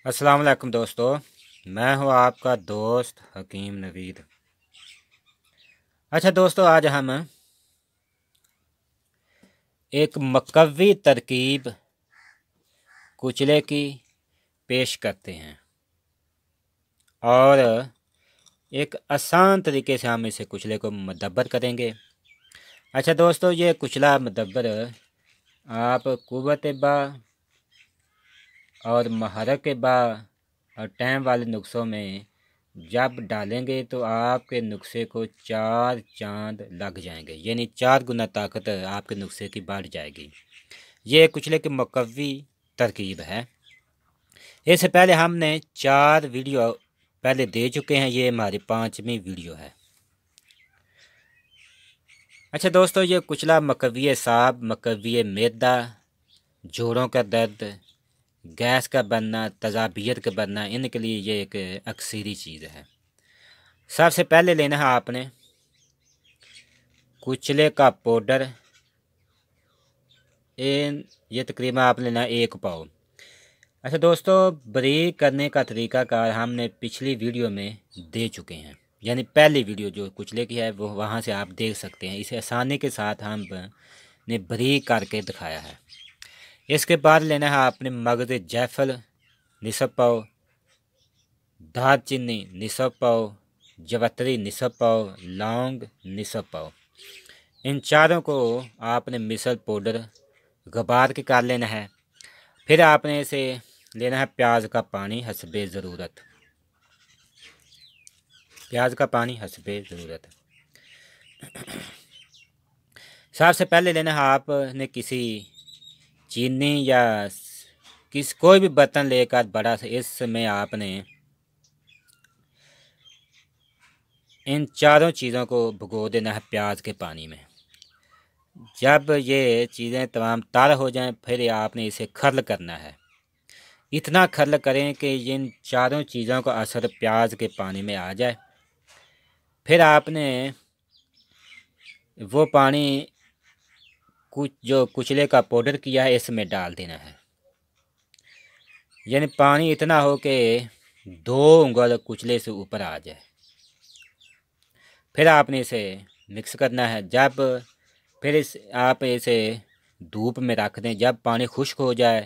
अस्सलाम वालेकुम दोस्तों, मैं हूं आपका दोस्त हकीम नवीद। अच्छा दोस्तों, आज हम एक मकवी तरकीब कुचले की पेश करते हैं और एक आसान तरीके से हम इसे कुचले को मदब्बर करेंगे। अच्छा दोस्तों, ये कुचला मदब्बर आप कुव्वत बा और महरक बा और टाइम वाले नुस्खों में जब डालेंगे तो आपके नुस्खे को 4 चांद लग जाएंगे, यानी 4 गुना ताकत आपके नुस्खे की बढ़ जाएगी। ये कुचले की मकवी तरकीब है। इससे पहले हमने 4 वीडियो पहले दे चुके हैं, ये हमारी 5वीं वीडियो है। अच्छा दोस्तों, ये कुचला मकवी साब, मकवी मैदा, जोड़ों का दर्द, गैस का बनना, तजाबियत का बनना, इनके लिए ये एक अक्सरी चीज़ है। सबसे पहले लेना है आपने कुचले का पाउडर। ये तकरीबन आप लेना 1 पाव। अच्छा दोस्तों, बारीक करने का तरीक़ाकार हमने पिछली वीडियो में दे चुके हैं, यानी पहली वीडियो जो कुचले की है वो वहाँ से आप देख सकते हैं। इसे आसानी के साथ हमने बारीक करके दिखाया है। इसके बाद लेना है आपने मगज़ जायफल निसफ पाव, दालचीनी निसफ पाव, जवतरी निसफ पाव, लौंग निसफ पाव। इन चारों को आपने मिसल पाउडर गबार के कर लेना है। फिर आपने इसे लेना है प्याज का पानी हस्बे ज़रूरत। प्याज का पानी हस्बे ज़रूरत। सबसे पहले लेना है आपने किसी चीनी या कोई भी बर्तन लेकर बड़ा सा, इसमें आपने इन चारों चीज़ों को भिगो देना है प्याज के पानी में। जब ये चीज़ें तमाम तर हो जाएं, फिर आपने इसे खर्ल करना है। इतना खर्ल करें कि इन चारों चीज़ों का असर प्याज के पानी में आ जाए। फिर आपने वो पानी जो कुचले का पाउडर किया है इसमें डाल देना है, यानी पानी इतना हो कि 2 उंगल कुचले से ऊपर आ जाए। फिर आपने इसे मिक्स करना है। फिर आप इसे धूप में रख दें। जब पानी खुश्क हो जाए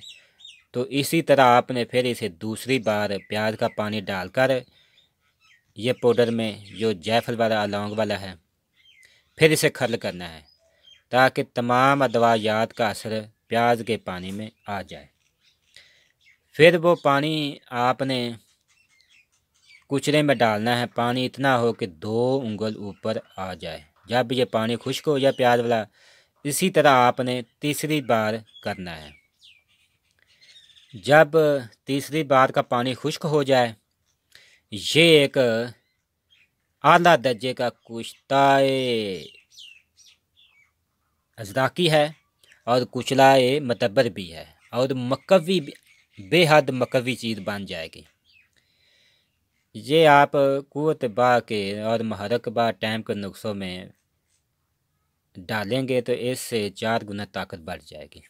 तो इसी तरह आपने फिर इसे दूसरी बार प्याज का पानी डालकर ये पाउडर में जो जायफल वाला लौंग वाला है, फिर इसे खर्ल करना है ताकि तमाम अदवायात का असर प्याज के पानी में आ जाए। फिर वो पानी आपने कुचले में डालना है। पानी इतना हो कि 2 उंगल ऊपर आ जाए। जब ये पानी खुश्क हो जाए प्याज वाला, इसी तरह आपने तीसरी बार करना है। जब तीसरी बार का पानी खुश्क हो जाए, ये एक आला दर्जे का कुश्ताए अज़दाकी है और कुचलाए मतबर भी है और मकवी बेहद मकवी चीज़ बन जाएगी। ये आप कुव्वत बा के और महरक बा टाइम के नुस्खों में डालेंगे तो इससे 4 गुना ताकत बढ़ जाएगी।